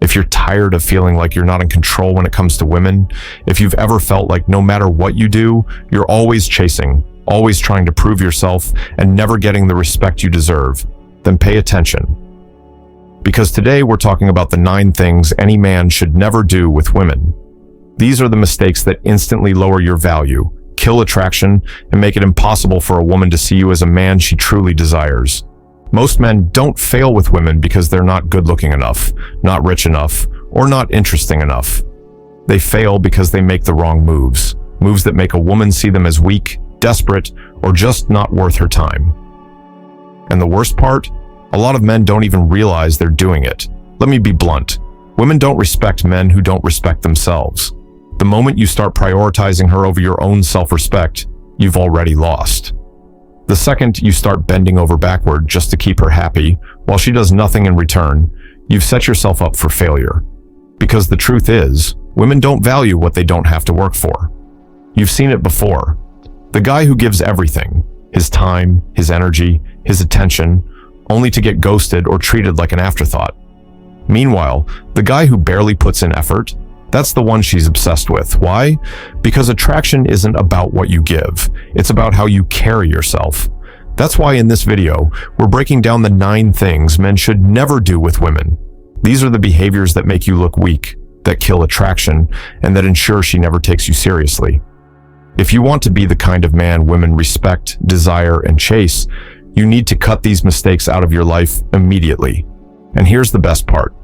if you're tired of feeling like you're not in control when it comes to women, if you've ever felt like no matter what you do, you're always chasing, always trying to prove yourself, and never getting the respect you deserve, then pay attention. Because today we're talking about the 9 things any man should never do with women. These are the mistakes that instantly lower your value, kill attraction, and make it impossible for a woman to see you as a man she truly desires. Most men don't fail with women because they're not good-looking enough, not rich enough, or not interesting enough. They fail because they make the wrong moves, moves that make a woman see them as weak, desperate, or just not worth her time. And the worst part? A lot of men don't even realize they're doing it. Let me be blunt. Women don't respect men who don't respect themselves. The moment you start prioritizing her over your own self-respect, you've already lost. The second you start bending over backward just to keep her happy, while she does nothing in return, you've set yourself up for failure. Because the truth is, women don't value what they don't have to work for. You've seen it before. The guy who gives everything, his time, his energy, his attention, only to get ghosted or treated like an afterthought. Meanwhile, the guy who barely puts in effort, that's the one she's obsessed with. Why? Because attraction isn't about what you give. It's about how you carry yourself. That's why in this video, we're breaking down the 9 things men should never do with women. These are the behaviors that make you look weak, that kill attraction, and that ensure she never takes you seriously. If you want to be the kind of man women respect, desire, and chase, you need to cut these mistakes out of your life immediately. And here's the best part.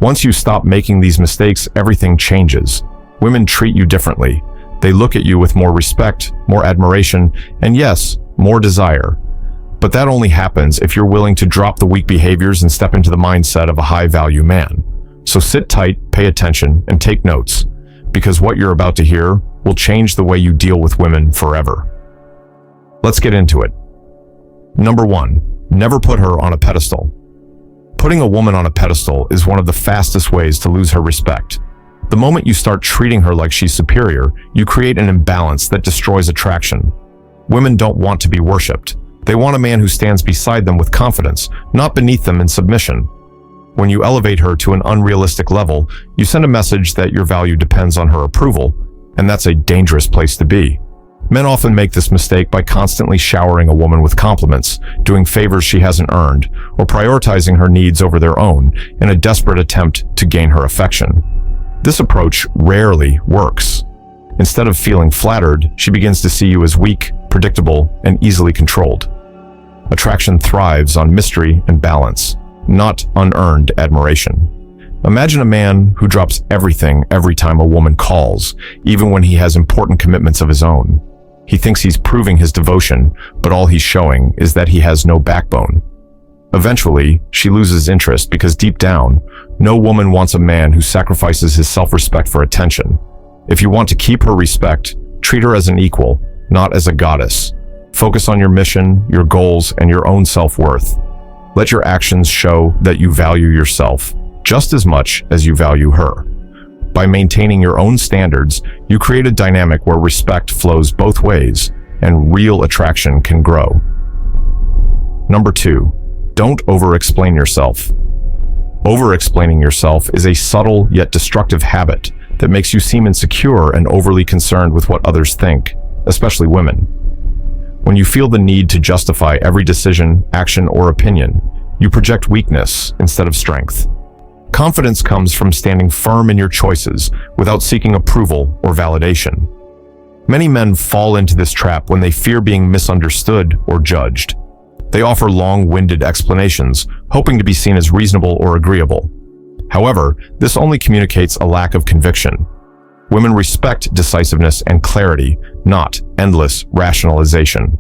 Once you stop making these mistakes, everything changes. Women treat you differently. They look at you with more respect, more admiration, and yes, more desire. But that only happens if you're willing to drop the weak behaviors and step into the mindset of a high-value man. So sit tight, pay attention, and take notes, because what you're about to hear will change the way you deal with women forever. Let's get into it. Number 1, never put her on a pedestal. Putting a woman on a pedestal is one of the fastest ways to lose her respect. The moment you start treating her like she's superior, you create an imbalance that destroys attraction. Women don't want to be worshipped. They want a man who stands beside them with confidence, not beneath them in submission. When you elevate her to an unrealistic level, you send a message that your value depends on her approval, and that's a dangerous place to be. Men often make this mistake by constantly showering a woman with compliments, doing favors she hasn't earned, or prioritizing her needs over their own in a desperate attempt to gain her affection. This approach rarely works. Instead of feeling flattered, she begins to see you as weak, predictable, and easily controlled. Attraction thrives on mystery and balance, not unearned admiration. Imagine a man who drops everything every time a woman calls, even when he has important commitments of his own. He thinks he's proving his devotion, but all he's showing is that he has no backbone. Eventually, she loses interest because deep down, no woman wants a man who sacrifices his self-respect for attention. If you want to keep her respect, treat her as an equal, not as a goddess. Focus on your mission, your goals, and your own self-worth. Let your actions show that you value yourself just as much as you value her. By maintaining your own standards, you create a dynamic where respect flows both ways and real attraction can grow. Number 2, don't over-explain yourself. Over-explaining yourself is a subtle yet destructive habit that makes you seem insecure and overly concerned with what others think, especially women. When you feel the need to justify every decision, action, or opinion, you project weakness instead of strength. Confidence comes from standing firm in your choices without seeking approval or validation. Many men fall into this trap when they fear being misunderstood or judged. They offer long-winded explanations, hoping to be seen as reasonable or agreeable. However, this only communicates a lack of conviction. Women respect decisiveness and clarity, not endless rationalization.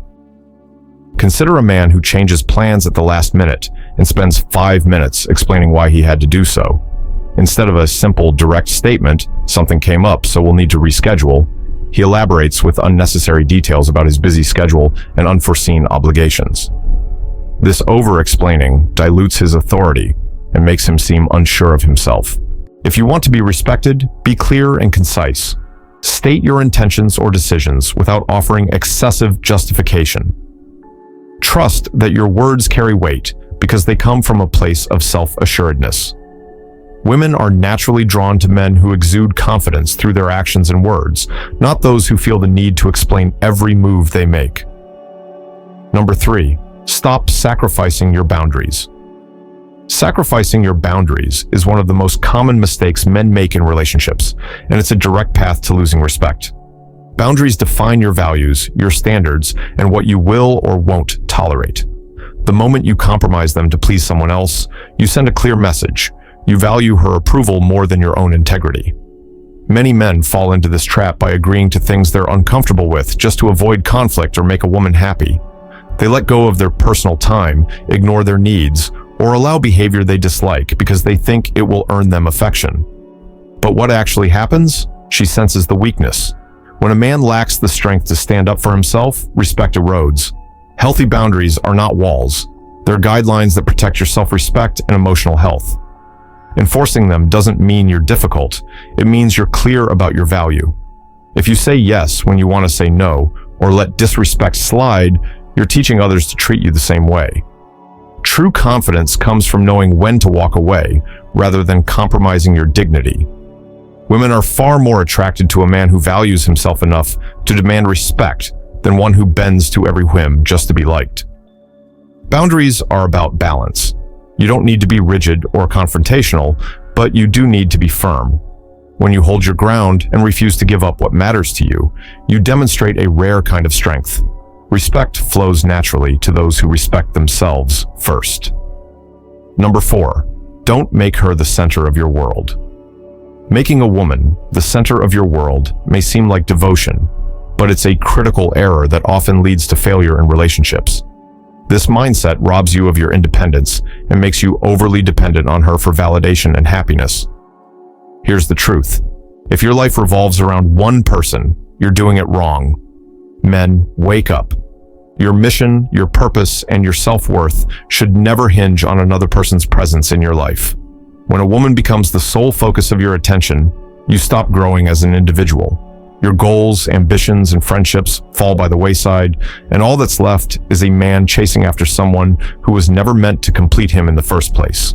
Consider a man who changes plans at the last minute and spends 5 minutes explaining why he had to do so. Instead of a simple, direct statement, "Something came up, so we'll need to reschedule," he elaborates with unnecessary details about his busy schedule and unforeseen obligations. This over-explaining dilutes his authority and makes him seem unsure of himself. If you want to be respected, be clear and concise. State your intentions or decisions without offering excessive justification. Trust that your words carry weight because they come from a place of self-assuredness. Women are naturally drawn to men who exude confidence through their actions and words, not those who feel the need to explain every move they make. Number 3, stop sacrificing your boundaries. Sacrificing your boundaries is one of the most common mistakes men make in relationships, and it's a direct path to losing respect. Boundaries define your values, your standards, and what you will or won't tolerate. The moment you compromise them to please someone else, you send a clear message. You value her approval more than your own integrity. Many men fall into this trap by agreeing to things they're uncomfortable with just to avoid conflict or make a woman happy. They let go of their personal time, ignore their needs, or allow behavior they dislike because they think it will earn them affection. But what actually happens? She senses the weakness. When a man lacks the strength to stand up for himself, respect erodes. Healthy boundaries are not walls. They're guidelines that protect your self-respect and emotional health. Enforcing them doesn't mean you're difficult. It means you're clear about your value. If you say yes when you want to say no, or let disrespect slide, you're teaching others to treat you the same way. True confidence comes from knowing when to walk away, rather than compromising your dignity. Women are far more attracted to a man who values himself enough to demand respect than one who bends to every whim just to be liked. Boundaries are about balance. You don't need to be rigid or confrontational, but you do need to be firm. When you hold your ground and refuse to give up what matters to you, you demonstrate a rare kind of strength. Respect flows naturally to those who respect themselves first. Number 4, don't make her the center of your world. Making a woman the center of your world may seem like devotion, but it's a critical error that often leads to failure in relationships. This mindset robs you of your independence and makes you overly dependent on her for validation and happiness. Here's the truth. If your life revolves around one person, you're doing it wrong. Men, wake up. Your mission, your purpose, and your self-worth should never hinge on another person's presence in your life. When a woman becomes the sole focus of your attention, you stop growing as an individual. Your goals, ambitions, and friendships fall by the wayside, and all that's left is a man chasing after someone who was never meant to complete him in the first place.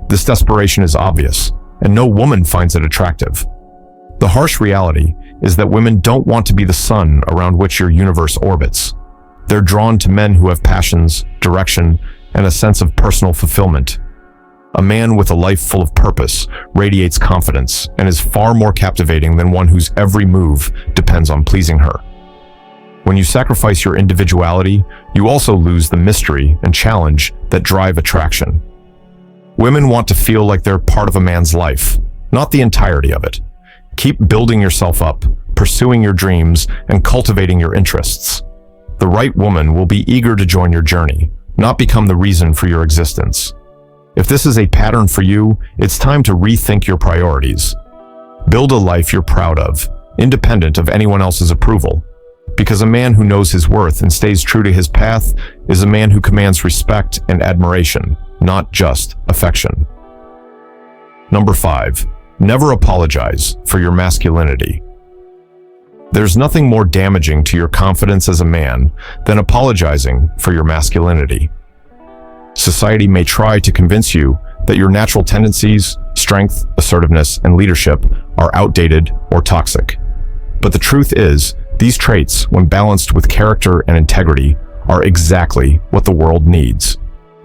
This desperation is obvious, and no woman finds it attractive. The harsh reality is that women don't want to be the sun around which your universe orbits. They're drawn to men who have passions, direction, and a sense of personal fulfillment. A man with a life full of purpose radiates confidence and is far more captivating than one whose every move depends on pleasing her. When you sacrifice your individuality, you also lose the mystery and challenge that drive attraction. Women want to feel like they're part of a man's life, not the entirety of it. Keep building yourself up, pursuing your dreams, and cultivating your interests. The right woman will be eager to join your journey, not become the reason for your existence. If this is a pattern for you, it's time to rethink your priorities. Build a life you're proud of, independent of anyone else's approval. Because a man who knows his worth and stays true to his path is a man who commands respect and admiration, not just affection. Number 5, never apologize for your masculinity. There's nothing more damaging to your confidence as a man than apologizing for your masculinity. Society may try to convince you that your natural tendencies, strength, assertiveness, and leadership are outdated or toxic. But the truth is, these traits, when balanced with character and integrity, are exactly what the world needs.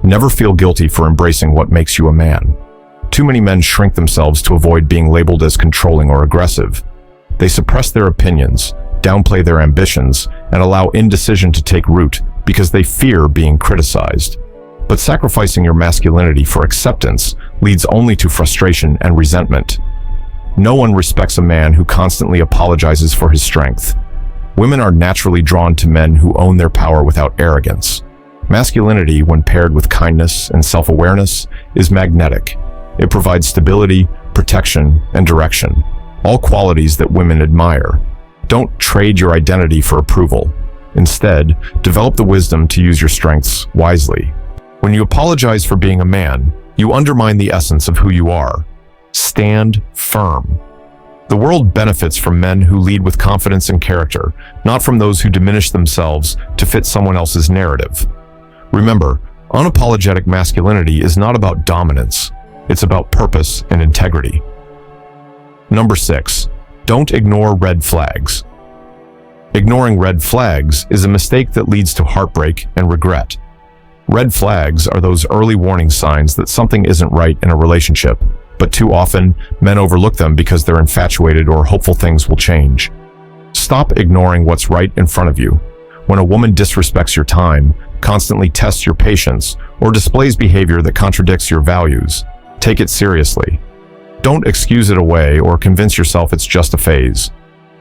Never feel guilty for embracing what makes you a man. Too many men shrink themselves to avoid being labeled as controlling or aggressive. They suppress their opinions, downplay their ambitions, and allow indecision to take root because they fear being criticized. But sacrificing your masculinity for acceptance leads only to frustration and resentment. No one respects a man who constantly apologizes for his strength. Women are naturally drawn to men who own their power without arrogance. Masculinity, when paired with kindness and self-awareness, is magnetic. It provides stability, protection, and direction, all qualities that women admire. Don't trade your identity for approval. Instead, develop the wisdom to use your strengths wisely. When you apologize for being a man, you undermine the essence of who you are. Stand firm. The world benefits from men who lead with confidence and character, not from those who diminish themselves to fit someone else's narrative. Remember, unapologetic masculinity is not about dominance. It's about purpose and integrity. Number 6. Don't ignore red flags. Ignoring red flags is a mistake that leads to heartbreak and regret. Red flags are those early warning signs that something isn't right in a relationship, but too often, men overlook them because they're infatuated or hopeful things will change. Stop ignoring what's right in front of you. When a woman disrespects your time, constantly tests your patience, or displays behavior that contradicts your values, take it seriously. Don't excuse it away or convince yourself it's just a phase.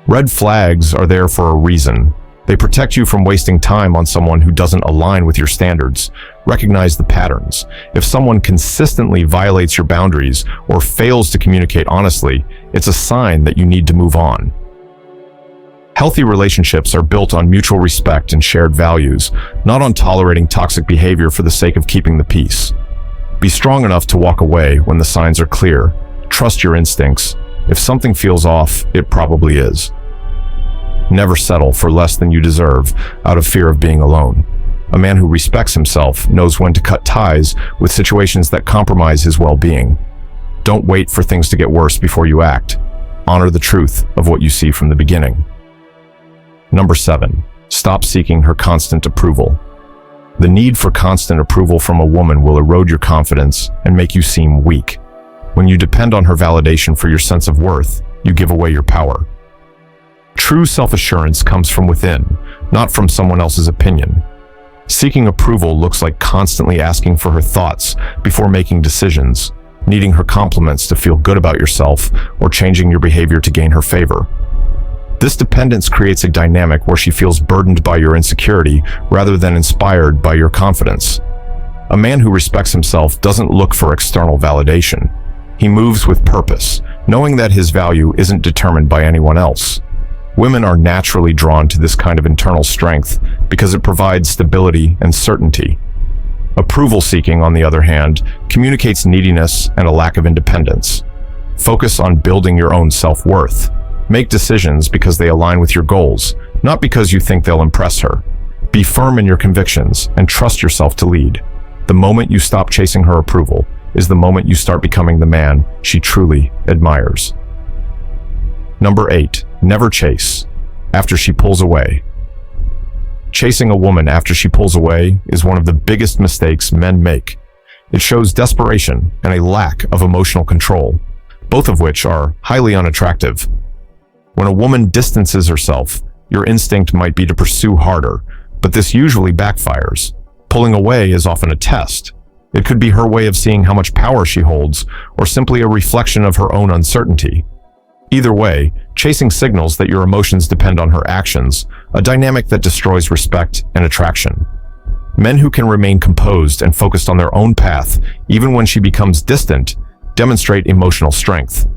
Red flags are there for a reason. They protect you from wasting time on someone who doesn't align with your standards. Recognize the patterns. If someone consistently violates your boundaries or fails to communicate honestly, it's a sign that you need to move on. Healthy relationships are built on mutual respect and shared values, not on tolerating toxic behavior for the sake of keeping the peace. Be strong enough to walk away when the signs are clear. Trust your instincts. If something feels off, it probably is. Never settle for less than you deserve out of fear of being alone. A man who respects himself knows when to cut ties with situations that compromise his well-being. Don't wait for things to get worse before you act. Honor the truth of what you see from the beginning. Number 7. Stop seeking her constant approval. The need for constant approval from a woman will erode your confidence and make you seem weak. When you depend on her validation for your sense of worth, you give away your power. True self-assurance comes from within, not from someone else's opinion. Seeking approval looks like constantly asking for her thoughts before making decisions, needing her compliments to feel good about yourself, or changing your behavior to gain her favor. This dependence creates a dynamic where she feels burdened by your insecurity rather than inspired by your confidence. A man who respects himself doesn't look for external validation. He moves with purpose, knowing that his value isn't determined by anyone else. Women are naturally drawn to this kind of internal strength because it provides stability and certainty. Approval seeking, on the other hand, communicates neediness and a lack of independence. Focus on building your own self-worth. Make decisions because they align with your goals, not because you think they'll impress her. Be firm in your convictions and trust yourself to lead. The moment you stop chasing her approval is the moment you start becoming the man she truly admires. Number 8. Never chase after she pulls away. Chasing a woman after she pulls away is one of the biggest mistakes men make. It shows desperation and a lack of emotional control, both of which are highly unattractive. When a woman distances herself, your instinct might be to pursue harder, but this usually backfires. Pulling away is often a test. It could be her way of seeing how much power she holds, or simply a reflection of her own uncertainty. Either way, chasing signals that your emotions depend on her actions, a dynamic that destroys respect and attraction. Men who can remain composed and focused on their own path, even when she becomes distant, demonstrate emotional strength.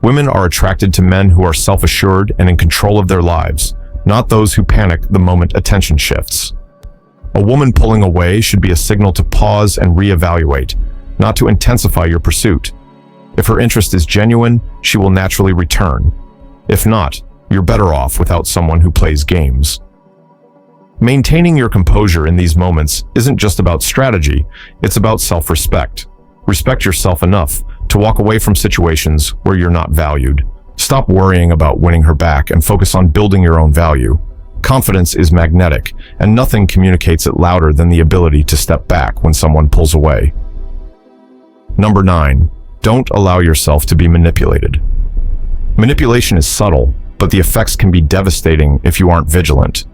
Women are attracted to men who are self-assured and in control of their lives, not those who panic the moment attention shifts. A woman pulling away should be a signal to pause and reevaluate, not to intensify your pursuit. If her interest is genuine, she will naturally return. If not, you're better off without someone who plays games. Maintaining your composure in these moments isn't just about strategy, it's about self-respect. Respect yourself enough to walk away from situations where you're not valued. Stop worrying about winning her back and focus on building your own value. Confidence is magnetic, and nothing communicates it louder than the ability to step back when someone pulls away. Number 9. Don't allow yourself to be manipulated. Manipulation is subtle, but the effects can be devastating if you aren't vigilant.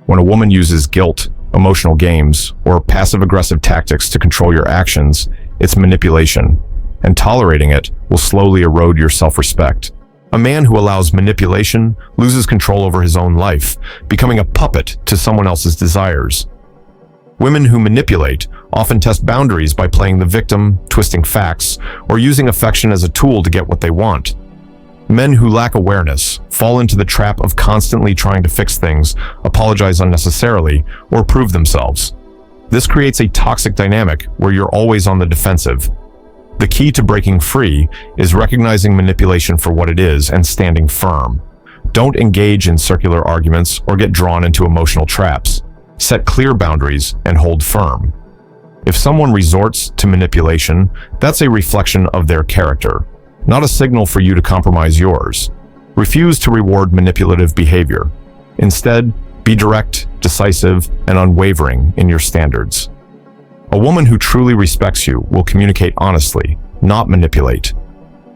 When a woman uses guilt, emotional games, or passive-aggressive tactics to control your actions, it's manipulation, and tolerating it will slowly erode your self-respect. A man who allows manipulation loses control over his own life, becoming a puppet to someone else's desires. Women who manipulate often test boundaries by playing the victim, twisting facts, or using affection as a tool to get what they want. Men who lack awareness fall into the trap of constantly trying to fix things, apologize unnecessarily, or prove themselves. This creates a toxic dynamic where you're always on the defensive. The key to breaking free is recognizing manipulation for what it is and standing firm. Don't engage in circular arguments or get drawn into emotional traps. Set clear boundaries and hold firm. If someone resorts to manipulation, that's a reflection of their character, not a signal for you to compromise yours. Refuse to reward manipulative behavior. Instead, be direct, decisive, and unwavering in your standards. A woman who truly respects you will communicate honestly, not manipulate.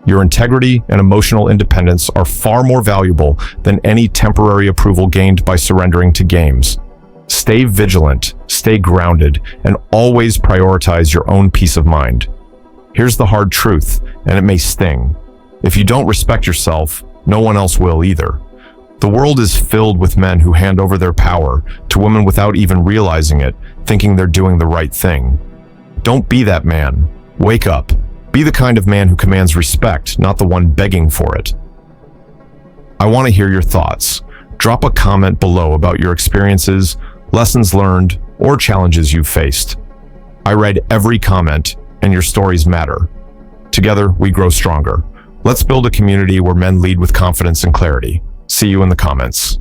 Your integrity and emotional independence are far more valuable than any temporary approval gained by surrendering to games. Stay vigilant, stay grounded, and always prioritize your own peace of mind. Here's the hard truth, and it may sting. If you don't respect yourself, no one else will either. The world is filled with men who hand over their power to women without even realizing it, thinking they're doing the right thing. Don't be that man. Wake up. Be the kind of man who commands respect, not the one begging for it. I want to hear your thoughts. Drop a comment below about your experiences, lessons learned, or challenges you've faced. I read every comment, and your stories matter. Together, we grow stronger. Let's build a community where men lead with confidence and clarity. See you in the comments.